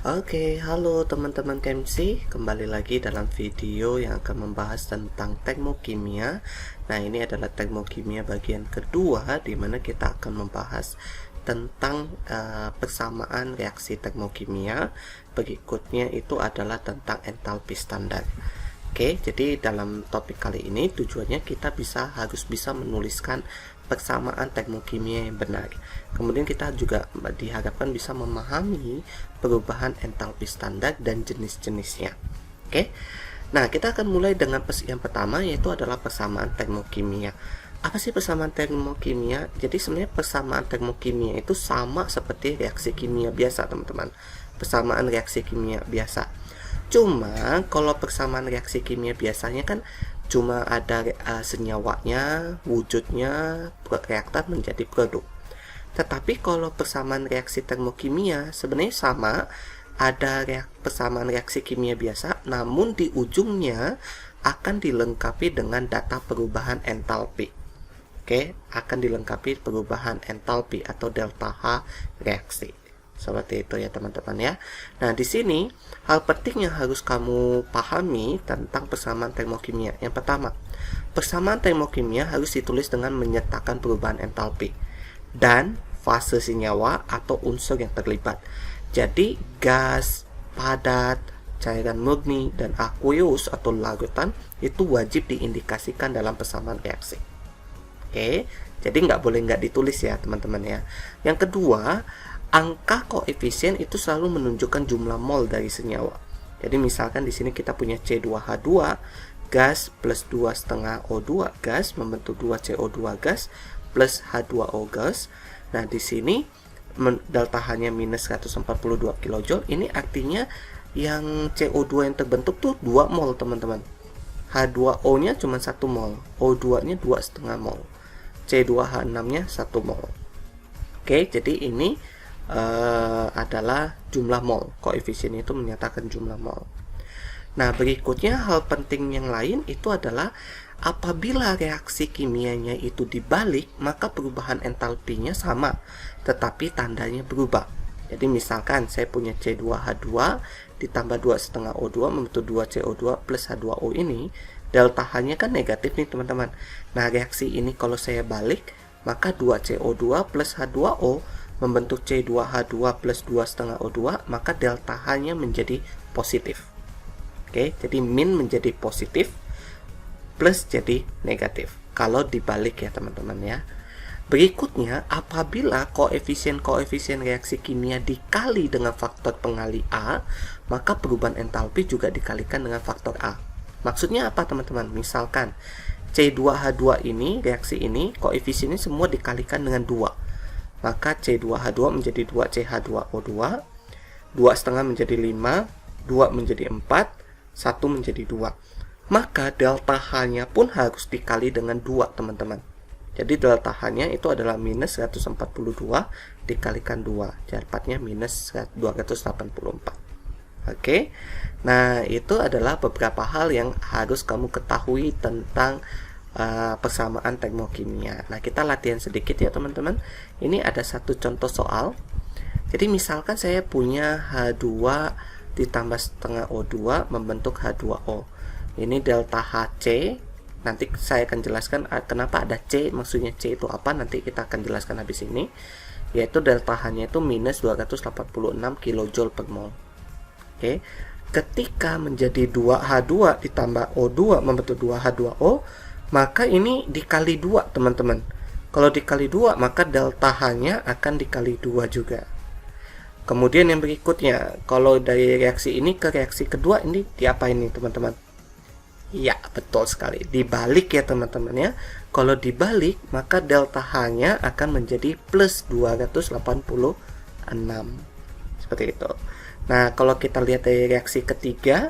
Oke, halo teman-teman KMC, kembali lagi dalam video yang akan membahas tentang termokimia. Nah, ini adalah termokimia bagian kedua, di mana kita akan membahas tentang persamaan reaksi termokimia. Berikutnya itu adalah tentang entalpi standar. Oke, jadi dalam topik kali ini tujuannya kita harus bisa menuliskan persamaan termokimia yang benar. Kemudian kita juga diharapkan bisa memahami perubahan entalpi standar dan jenis-jenisnya. Oke. Nah, kita akan mulai dengan yang pertama, yaitu adalah persamaan termokimia. Apa sih persamaan termokimia? Jadi sebenarnya persamaan termokimia itu sama seperti reaksi kimia biasa, teman-teman. Persamaan reaksi kimia biasa. Cuma kalau persamaan reaksi kimia biasanya kan cuma ada senyawanya, wujudnya, reaktan menjadi produk. Tetapi kalau persamaan reaksi termokimia sebenarnya sama, ada persamaan reaksi kimia biasa, namun di ujungnya akan dilengkapi dengan data perubahan entalpi. Oke, akan dilengkapi perubahan entalpi atau delta H reaksi. Seperti itu ya teman-teman ya. Nah, di sini hal penting yang harus kamu pahami tentang persamaan termokimia. Yang pertama, persamaan termokimia harus ditulis dengan menyertakan perubahan entalpi dan fase senyawa atau unsur yang terlibat. Jadi gas, padat, cairan murni, dan aqueous atau larutan itu wajib diindikasikan dalam persamaan reaksi. Oke, jadi nggak boleh nggak ditulis ya teman-teman ya. Yang kedua, angka koefisien itu selalu menunjukkan jumlah mol dari senyawa. Jadi misalkan di sini kita punya C2H2 gas plus 2,5 O2 gas membentuk 2 CO2 gas plus H2O gas. Nah, di sini delta H-nya minus 142 kJ. Ini artinya yang CO2 yang terbentuk tuh 2 mol, teman-teman. H2O-nya cuma 1 mol, O2-nya 2,5 mol. C2H6-nya 1 mol. Oke, jadi ini adalah jumlah mol. Koefisien itu menyatakan jumlah mol. Nah, berikutnya hal penting yang lain itu adalah apabila reaksi kimianya itu dibalik, maka perubahan entalpinya sama, tetapi tandanya berubah. Jadi misalkan saya punya C2H2 ditambah 2,5 O2 membentuk 2 CO2 plus H2O ini, delta H-nya kan negatif nih teman-teman. Nah, reaksi ini kalau saya balik, maka 2 CO2 plus H2O membentuk C2H2 plus 2,5 O2, maka delta H-nya menjadi positif. Oke, jadi min menjadi positif, plus jadi negatif kalau dibalik ya teman-teman ya. Berikutnya, apabila koefisien reaksi kimia dikali dengan faktor pengali A, maka perubahan entalpi juga dikalikan dengan faktor A. Maksudnya apa teman-teman? Misalkan C2H2 ini, reaksi ini, koefisiennya semua dikalikan dengan 2. Maka C2H2 menjadi 2CH2O2, 2,5 menjadi 5, 2 menjadi 4, 1 menjadi 2. Maka delta H-nya pun harus dikali dengan 2, teman-teman. Jadi delta H-nya itu adalah minus 142 dikalikan 2. Dapatnya minus 284. Oke. Nah, itu adalah beberapa hal yang harus kamu ketahui tentang persamaan termokimia. Nah, kita latihan sedikit ya teman-teman. Ini ada satu contoh soal. Jadi misalkan saya punya H2 ditambah setengah O2 membentuk H2O. Ini delta HC. Nanti saya akan jelaskan kenapa ada C, maksudnya C itu apa, nanti kita akan jelaskan habis ini. Yaitu delta H-nya itu minus 286 kJ per mol. Oke. Ketika menjadi 2H2 ditambah O2 membentuk 2H2O, maka ini dikali 2, teman-teman. Kalau dikali 2, maka delta H-nya akan dikali 2 juga. Kemudian yang berikutnya, kalau dari reaksi ini ke reaksi kedua, ini diapain nih teman-teman? Ya, betul sekali. Dibalik ya teman-teman ya. Kalau dibalik, maka delta H-nya akan menjadi plus 286. Seperti itu. Nah, kalau kita lihat dari reaksi ketiga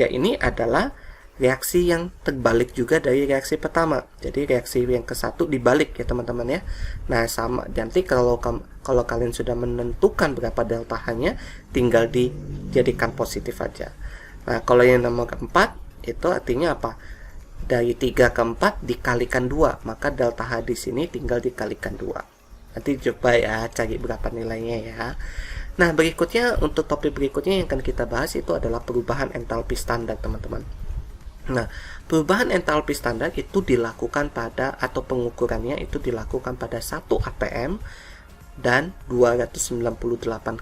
ini adalah reaksi yang terbalik juga dari reaksi pertama. Jadi reaksi yang ke-1 dibalik ya teman-teman ya. Nah, sama nanti kalau kalian sudah menentukan berapa delta H-nya, tinggal dijadikan positif aja. Nah, kalau yang nomor keempat itu artinya apa? Dari 3 ke 4 dikalikan 2, maka delta H di sini tinggal dikalikan 2. Nanti coba ya cari berapa nilainya ya. Nah, berikutnya untuk topik berikutnya yang akan kita bahas itu adalah perubahan entalpi standar, teman-teman. Nah, perubahan entalpi standar itu dilakukan pada, atau pengukurannya itu dilakukan pada 1 atm dan 298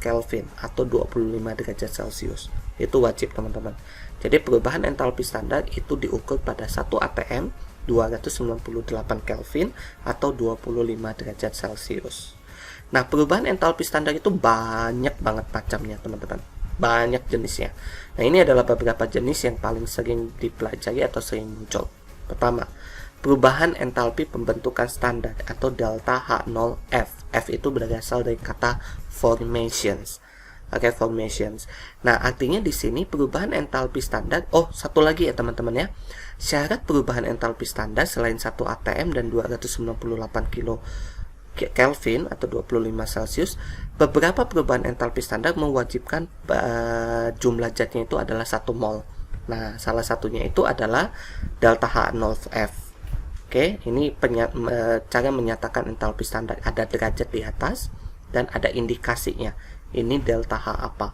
Kelvin atau 25 derajat Celcius. Itu wajib, teman-teman. Jadi perubahan entalpi standar itu diukur pada 1 atm 298 Kelvin atau 25 derajat Celcius. Nah, perubahan entalpi standar itu banyak banget macamnya, teman-teman. Banyak jenisnya. Nah, ini adalah beberapa jenis yang paling sering dipelajari atau sering muncul. Pertama, perubahan entalpi pembentukan standar atau delta H0F. F itu berasal dari kata formations. Oke, formations. Nah, artinya di sini perubahan entalpi standar. Oh, satu lagi ya, teman-teman ya. Syarat perubahan entalpi standar selain 1 atm dan 298 Kelvin atau 25 Celcius, beberapa perubahan entalpi standar mewajibkan jumlah zatnya itu adalah 1 mol. Nah, salah satunya itu adalah delta H0F. Oke, ini cara menyatakan entalpi standar. Ada derajat di atas dan ada indikasinya. Ini delta H apa?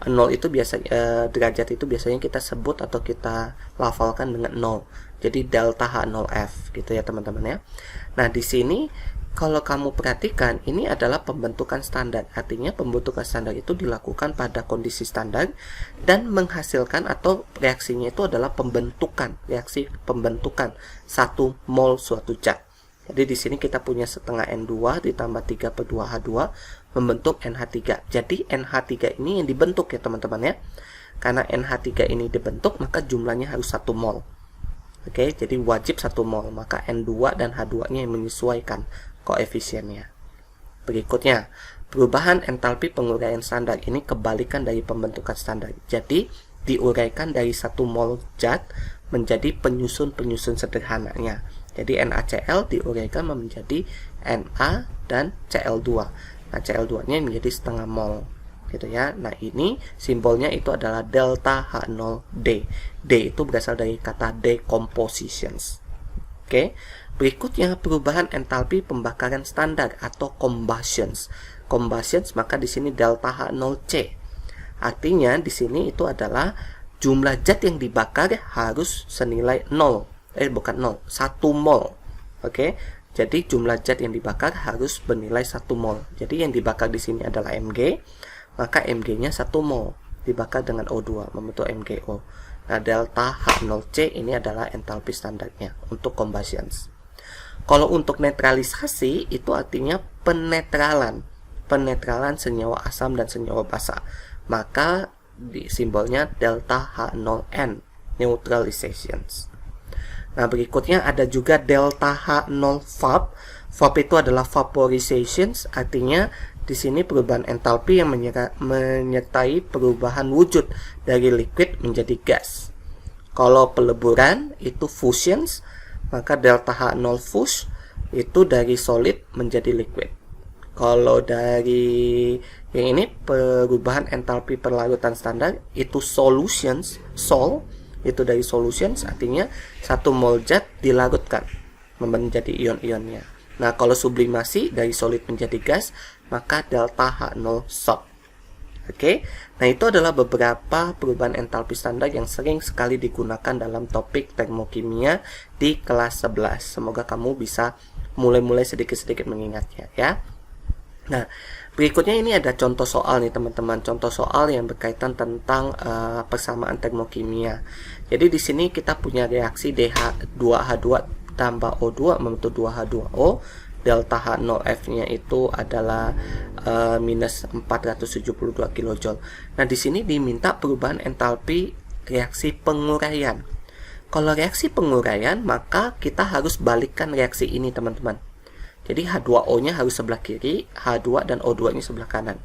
0 itu biasanya derajat itu biasanya kita sebut atau kita lafalkan dengan 0. Jadi delta H0F gitu ya, teman-teman ya. Nah, di sini kalau kamu perhatikan, ini adalah pembentukan standar. Artinya pembentukan standar itu dilakukan pada kondisi standar dan menghasilkan, atau reaksinya itu adalah reaksi pembentukan 1 mol suatu zat. Jadi di sini kita punya setengah N2 ditambah 3/2H2 membentuk NH3. Jadi NH3 ini yang dibentuk ya, teman-teman ya. Karena NH3 ini dibentuk, maka jumlahnya harus 1 mol. Oke, jadi wajib 1 mol. Maka N2 dan H2-nya yang menyesuaikan koefisiennya. Berikutnya, perubahan entalpi penguraian standar ini kebalikan dari pembentukan standar. Jadi, diuraikan dari 1 mol zat menjadi penyusun-penyusun sederhananya. Jadi, NaCl diuraikan menjadi Na dan Cl2. Nah, Cl2-nya menjadi setengah mol. Gitu ya. Nah, ini simbolnya itu adalah delta H0D. D itu berasal dari kata decompositions. Oke. Berikutnya, perubahan entalpi pembakaran standar atau combustions. Combustions, maka di sini delta H0C. Artinya di sini itu adalah jumlah zat yang dibakar harus senilai 0. Bukan 0, 1 mol. Oke. Jadi jumlah zat yang dibakar harus bernilai 1 mol. Jadi yang dibakar di sini adalah Mg, maka Mg-nya 1 mol dibakar dengan O2 membentuk MgO. Nah, delta H0C ini adalah entalpi standarnya untuk combustions. Kalau untuk netralisasi itu artinya penetralan senyawa asam dan senyawa basa. Maka di simbolnya delta H0N, neutralizations. Nah, berikutnya ada juga delta H0VAP. VAP itu adalah vaporizations, artinya di sini perubahan entalpi yang menyertai perubahan wujud dari liquid menjadi gas. Kalau peleburan itu fusions, maka delta H0 fus itu dari solid menjadi liquid. Kalau dari yang ini perubahan entalpi perlarutan standar itu solutions, sol itu dari solutions, artinya 1 mol zat dilarutkan menjadi ion-ionnya. Nah, kalau sublimasi dari solid menjadi gas, maka delta H0 sub. Oke, nah itu adalah beberapa perubahan entalpi standar yang sering sekali digunakan dalam topik termokimia di kelas 11. Semoga kamu bisa mulai sedikit-sedikit mengingatnya ya. Nah, berikutnya ini ada contoh soal nih teman-teman, contoh soal yang berkaitan tentang persamaan termokimia. Jadi di sini kita punya reaksi DH2H2 tambah O2 membentuk 2H2O. Delta H0F-nya itu adalah minus 472 kJ. Nah, di sini diminta perubahan entalpi reaksi penguraian. Kalau reaksi penguraian, maka kita harus balikkan reaksi ini, teman-teman. Jadi H2O-nya harus sebelah kiri, H2 dan O2-nya sebelah kanan.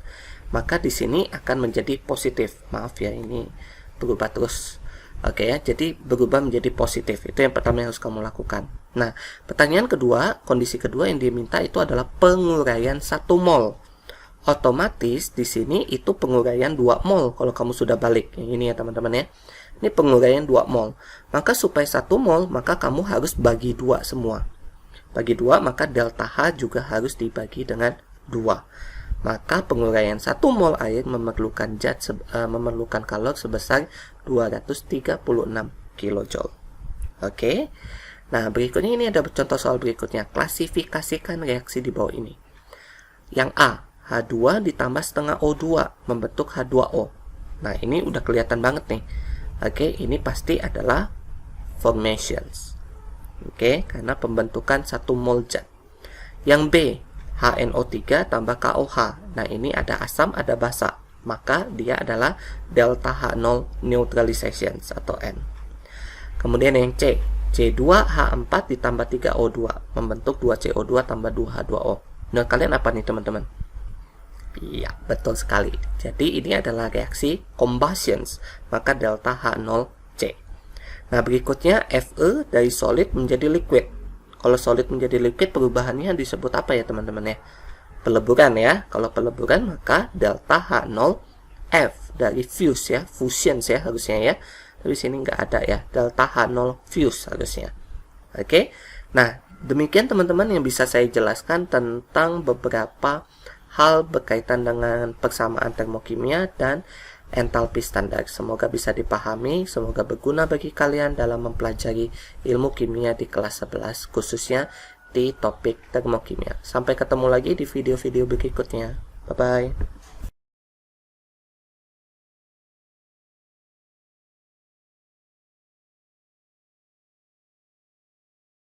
Maka di sini akan menjadi positif. Maaf ya, ini berubah terus. Oke ya, jadi berubah menjadi positif. Itu yang pertama yang harus kamu lakukan. Nah, pertanyaan kedua, kondisi kedua yang diminta itu adalah penguraian 1 mol. Otomatis di sini itu penguraian 2 mol kalau kamu sudah balik. Yang ini ya teman-teman ya. Ini penguraian 2 mol. Maka supaya 1 mol, maka kamu harus bagi 2 semua. Bagi 2, maka delta H juga harus dibagi dengan 2. maka penguraian 1 mol air memerlukan memerlukan kalor sebesar 236 kJ. Oke. Nah, berikutnya ini ada contoh soal berikutnya. Klasifikasikan reaksi di bawah ini. Yang A, H2 ditambah setengah O2 membentuk H2O. Nah, ini udah kelihatan banget nih. Oke, ini pasti adalah formations. Oke, karena pembentukan 1 mol zat. Yang B, HNO3 tambah KOH. Nah, ini ada asam, ada basa. Maka dia adalah delta H0 neutralization atau N. Kemudian yang C, C2H4 ditambah 3O2 membentuk 2CO2 tambah 2H2O. Menurut kalian apa nih teman-teman? Iya, betul sekali. Jadi ini adalah reaksi combustions, maka delta H0C. Nah, berikutnya Fe dari solid menjadi liquid. Kalau solid menjadi liquid, perubahannya disebut apa ya teman-teman ya? Peleburan ya. Kalau peleburan maka delta H0F dari fuse ya, fusions ya harusnya ya. Tapi sini nggak ada ya, delta H0 fuse harusnya. Oke. Nah, demikian teman-teman yang bisa saya jelaskan tentang beberapa hal berkaitan dengan persamaan termokimia dan entalpi standar. Semoga bisa dipahami, semoga berguna bagi kalian dalam mempelajari ilmu kimia di kelas 11, khususnya di topik termokimia. Sampai ketemu lagi di video-video berikutnya. Bye-bye.